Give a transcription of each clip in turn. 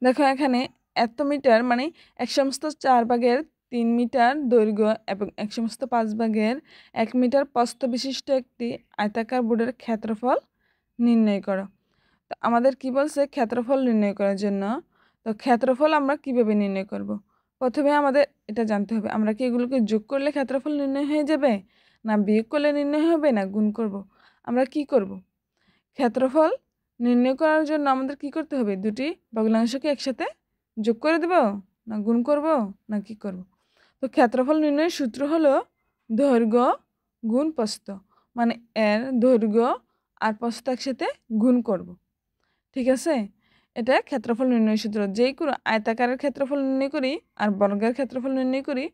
দেখো এখানে এত মিটার মানে 1/4 মিটার দৈর্ঘ্য এবং 1/5 মিটার প্রস্থ বিশিষ্ট একটি আয়তাকার বোর্ডের ক্ষেত্রফল নির্ণয় করো। তো আমাদের কি বলছে ক্ষেত্রফল নির্ণয় করার জন্য। তো ক্ষেত্রফল আমরা কিভাবে নির্ণয় করব? প্রথমে আমাদের এটা জানতে হবে আমরা কি এগুলোকে যোগ করলে ক্ষেত্রফল নির্ণয় হয়ে যাবে, না বিয়োগ করলে নির্ণয় হবে, না গুণ করব? আমরা কি করব? ক্ষেত্রফল নির্ণয় করার জন্য আমাদের কি করতে হবে? দুটি ভগ্নাংশকে একসাথে যোগ করে দেব, না গুণ করব, না কি করব? তো ক্ষেত্রফল নির্ণয়ের সূত্র হলো দৈর্ঘ্য গুণ প্রস্থ, মানে এর দৈর্ঘ্য আর প্রস্থ একসাথে গুণ করব। ঠিক আছে, এটা ক্ষেত্রফল নির্ণয়ের সূত্র। যেই কোনো আয়তাকারের ক্ষেত্রফল নির্ণয় করি আর বর্গের ক্ষেত্রফল নির্ণয় করি,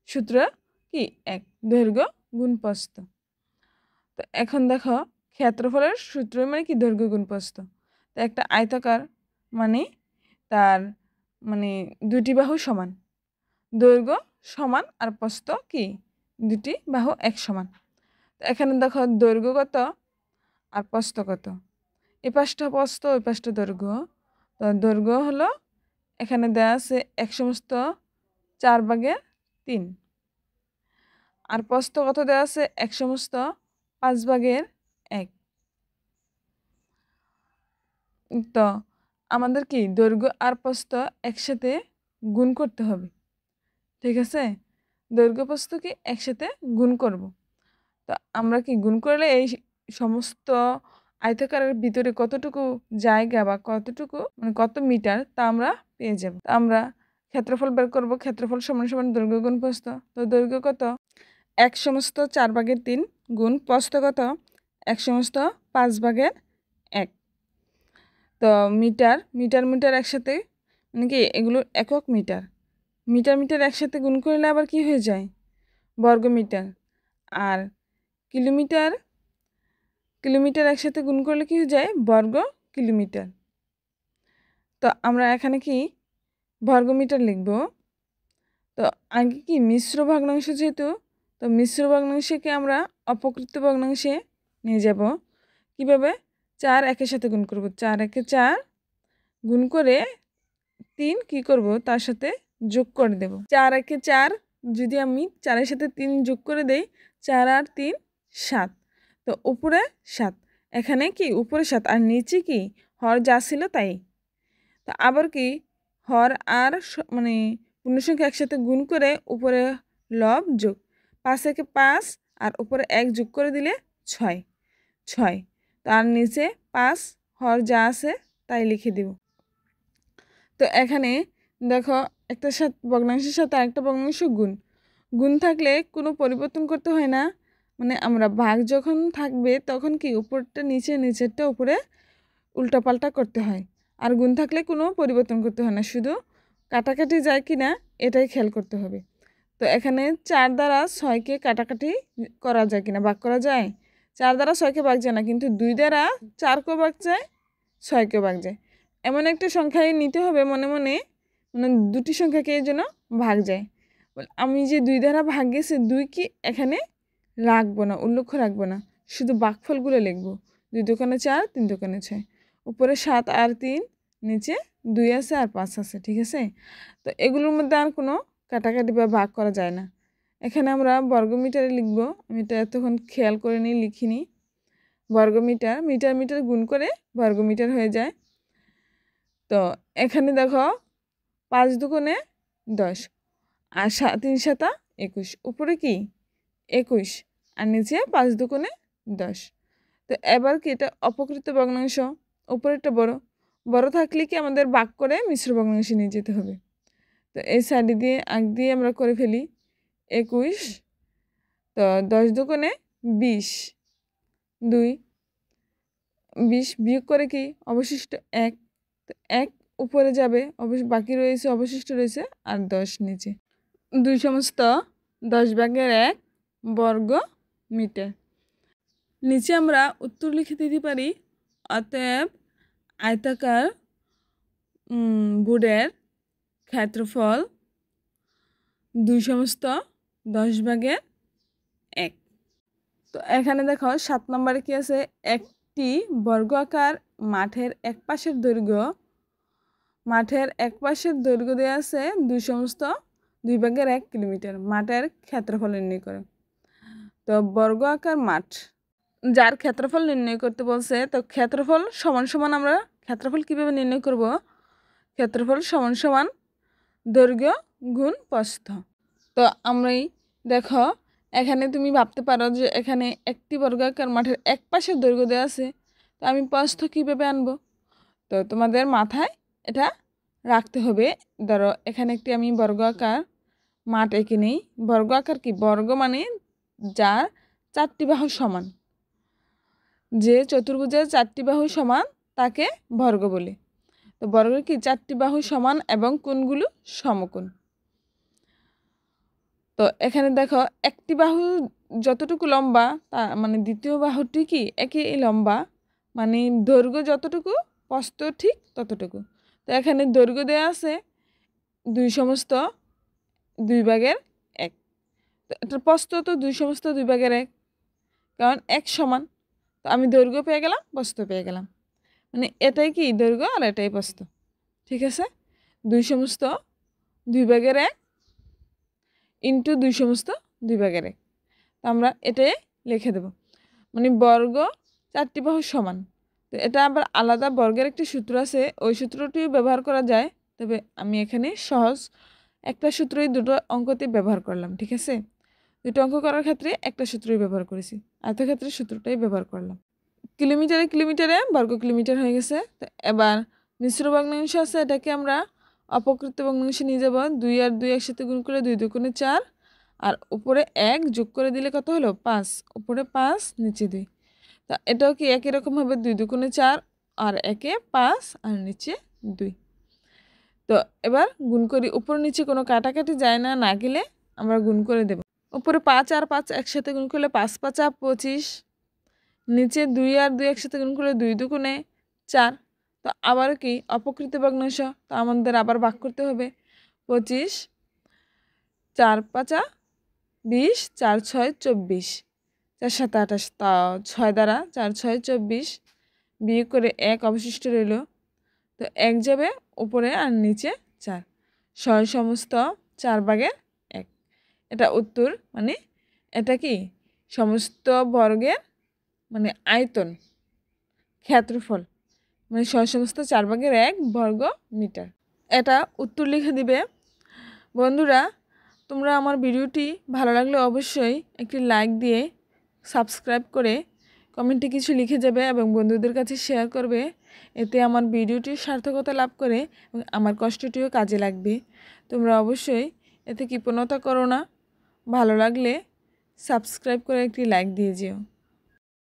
সূত্র কি এক, দৈর্ঘ্য গুণ প্রস্থ। তো এখন দেখো ক্ষেত্রফলের সূত্র মানে কি দৈর্ঘ্য গুণ প্রস্থ। তো একটা আয়তাকার মানে তার মানে দুটি বাহু সমান, দৈর্ঘ্য সমান আর প্রস্থ কি দুটি বাহু এক সমান। তো এখানে দেখো দৈর্ঘ্য কত আর প্রস্থ কত, এই পাশটা প্রস্থ ওই পাশটা দৈর্ঘ্য। তো দৈর্ঘ্য হলো এখানে দেওয়া আছে 1/4 আর প্রস্থ কত দেওয়া আছে 1/5। তো আমাদের কি দৈর্ঘ্য আর প্রস্থ একসাথে গুণ করতে হবে। ঠিক আছে, দৈর্ঘ্য প্রস্থ কি একসাথে গুণ করব। তো আমরা কি গুণ করলে এই সমস্ত আয়তাকারের ভিতরে কতটুকু জায়গা বা কতটুকু মানে কত মিটার তা আমরা পেয়ে যাব। তো আমরা ক্ষেত্রফল বের করব। ক্ষেত্রফল সমান সমান দৈর্ঘ্য গুণ প্রস্থ। তো দৈর্ঘ্য কত 1/4 গুণ প্রস্থ কত 1/5। তো মিটার মিটার মিটার একসাথে মানে কি এগুলো একক মিটার, মিটার মিটার একসাথে গুণ করলে আবার কি হয়ে যায় বর্গ মিটার। আর কিলোমিটার কিলোমিটার একসাথে গুণ করলে কি হয়ে যায় বর্গ কিলোমিটার। তো আমরা এখানে কি বর্গমিটার লিখব। তো আগে কি মিশ্র ভগ্নাংশ যেহেতু, তো মিশ্র ভগ্নাংশকে আমরা অপকৃত ভগ্নাংশে নিয়ে যাব। কিভাবে? 4 একের সাথে গুণ করব, 4 একে 4 গুণ করে 3 কি করব তার সাথে যোগ করে দেব। 4 একে 4 যদি আমি 4-এর সাথে 3 যোগ করে দেই, 4 আর 3 7। তো উপরে 7, এখানে কি উপরে 7 আর নিচে কি হর যা ছিল তাই। তো আবার কি হর আর মানে পূর্ণসংখ্যা একসাথে গুণ করে উপরে লব যোগ, 5 একে 5 আর উপরে 1 যোগ করে দিলে 6। তার নিচে 5 হর যা আছে তাই লিখে দিব। তো এখানে দেখো একটা ভগ্নাংশের সাথে আরেকটা ভগ্নাংশ গুণ থাকলে কোনো পরিবর্তন করতে হয় না। মানে আমরা ভাগ যখন থাকবে তখন কি উপরটা নিচে নিচেরটা উপরে উল্টাপাল্টা করতে হয়। আর গুণ থাকলে কোনো পরিবর্তন করতে হয় না, শুধু কাটাকাটি যায় কি না এটাই খেয়াল করতে হবে। তো এখানে 4 দ্বারা 6কে কাটাকাটি করা যায় কিনা, ভাগ করা যায়। 4 দ্বারা 6কে ভাগ যায় না, কিন্তু 2 দ্বারা 4কেও ভাগ যায়, 6কেও ভাগ যায়। এমন একটা সংখ্যায় নিতে হবে মনে মনে, মানে দুটি সংখ্যাকে এই জন্য ভাগ যায়। আমি যে 2 দ্বারা ভাগ গেছে 2 কি এখানে রাখবো না, উল্লেখ রাখবো না, শুধু ভাগফলগুলো লিখবো। 2 দোকানে 4, 3 দোকানে 6, উপরে 7 আর 3, নিচে 2 আছে আর 5 আছে। ঠিক আছে, তো এগুলোর মধ্যে আর কোনো কাটাকাটি বা ভাগ করা যায় না। এখানে আমরা বর্গমিটারে লিখবো, আমি এটা এতক্ষণ খেয়াল করে নিই লিখিনি। বর্গমিটার মিটার মিটার গুণ করে বর্গমিটার হয়ে যায়। তো এখানে দেখো 5 দুগুণে 10 আর 3 7 21, উপরে কি 21 আর নিচে 5 দুগুণে 10। তো এবার কি এটা অপকৃত ভগ্নাংশ, উপরেরটা বড় থাকলে কি আমাদের ভাগ করে মিশ্র ভগ্নাংশে নিয়ে যেতে হবে। তো এই সাইডে দিয়ে আগ দিয়ে আমরা করে ফেলি 21। তো 10 দুগুণে 20, 2 20 বিয়োগ করে কি অবশিষ্ট 1। তো 1 উপরে যাবে, বাকি রয়েছে অবশিষ্ট রয়েছে আর 10 নিচে। 2/10 বর্গ মিটার। নিচে আমরা উত্তর লিখে দিতে পারি। অতএব আয়তাকার বোর্ডের ক্ষেত্রফল 2/10। তো এখানে দেখো 7 নম্বরে কি আছে, একটি বর্গাকার মাঠের এক পাশের দৈর্ঘ্য মাঠের এক পাশের দৈর্ঘ্য দেওয়া আছে 2/2 কিলোমিটার। মাঠের ক্ষেত্রফল নির্ণয় করে। তো বর্গ আকার মাঠ যার ক্ষেত্রফল নির্ণয় করতে বলছে, তো ক্ষেত্রফল সমান সমান আমরা ক্ষেত্রফল কীভাবে নির্ণয় করব? ক্ষেত্রফল সমান সমান দৈর্ঘ্য গুণ প্রস্থ। তো আমরাই দেখো এখানে তুমি ভাবতে পারো যে এখানে একটি বর্গাকার মাঠের এক পাশের দৈর্ঘ্য দেওয়া আছে, তো আমি প্রস্থ কীভাবে আনবো? তো তোমাদের মাথায় এটা রাখতে হবে। ধরো এখানে একটি আমি বর্গাকার মাঠ এঁকে নেই। বর্গাকার কি? বর্গ মানে যার 4টি বাহু সমান। যে চতুর্ভুজের 4টি বাহু সমান তাকে বর্গ বলে। তো বর্গের কি 4টি বাহু সমান এবং কোণগুলো সমকোণ। তো এখানে দেখো একটি বাহু যতটুকু লম্বা তা মানে দ্বিতীয় বাহুটি কি একই লম্বা, মানে দৈর্ঘ্য যতটুকু প্রস্থ ঠিক ততটুকু। তো এখানে দৈর্ঘ্য দেওয়া আছে 2/2 তো এটার প্রস্থ তো 2/2 কারণ এক সমান। তো আমি দৈর্ঘ্য পেয়ে গেলাম, প্রস্থ পেয়ে গেলাম, মানে এটাই কি দৈর্ঘ্য আর এটাই প্রস্থ। ঠিক আছে, 2/2 ইন্টু 2/2 তো আমরা এটাই লিখে দেব, মানে বর্গ 4টি বাহু সমান। তো এটা আবার আলাদা বর্গের একটি সূত্র আছে, ওই সূত্রটিও ব্যবহার করা যায়। তবে আমি এখানে সহজ একটা সূত্রই দুটো অঙ্কতে ব্যবহার করলাম। ঠিক আছে, দুটো অঙ্ক করার ক্ষেত্রে একটা সূত্রই ব্যবহার করেছি, আয়তক্ষেত্রে সূত্রটাই ব্যবহার করলাম। কিলোমিটারে বর্গ কিলোমিটার হয়ে গেছে। তো এবার মিশ্র ভগ্নাংশ আছে, এটাকে আমরা অপকৃত ভগ্নাংশে নিয়ে যাব। 2 আর 2 একসাথে গুণ করে 2 2 4, আর উপরে 1 যোগ করে দিলে কত হলো? 5। উপরে 5 নিচে 2। তা এটাও কি একই রকম হবে, 2 2 4 আর 1 5 আর নিচে 2। তো এবার গুণ করি, উপর নিচে কোনো কাটাকাটি যায় না, না গেলে আমরা গুণ করে দেব। উপরে 5 আর 5 একসাথে গুণ করলে 5 5 25, নিচে 2 আর 2 একসাথে গুণ করলে 2 2 4। তো আবার কি অপকৃত ভগ্নাংশ, তো আমাদের আবার ভাগ করতে হবে। 25 4 5 20, 4 6 24, 4 7 28, তা 6 দ্বারা 4 6 24 বিয়োগ করে 1 অবশিষ্ট রইল। তো 1 যাবে উপরে আর নিচে 4, 6 সমস্ত 4/1। এটা উত্তর, মানে এটা কি সমস্ত বর্গের মানে আয়তন ক্ষেত্রফল, মানে সমস্ত 4/1 বর্গ মিটার। এটা উত্তর লিখে দিবে। বন্ধুরা, তোমরা আমার ভিডিওটি ভালো লাগলে অবশ্যই একটি লাইক দিয়ে সাবস্ক্রাইব করে কমেন্টে কিছু লিখে যাবে এবং বন্ধুদের কাছে শেয়ার করবে। এতে আমার ভিডিওটির সার্থকতা লাভ করে এবং আমার কষ্টটিও কাজে লাগবে। তোমরা অবশ্যই এতে কৃপণতা করো না, ভালো লাগলে সাবস্ক্রাইব করে একটি লাইক দিয়ে যেও।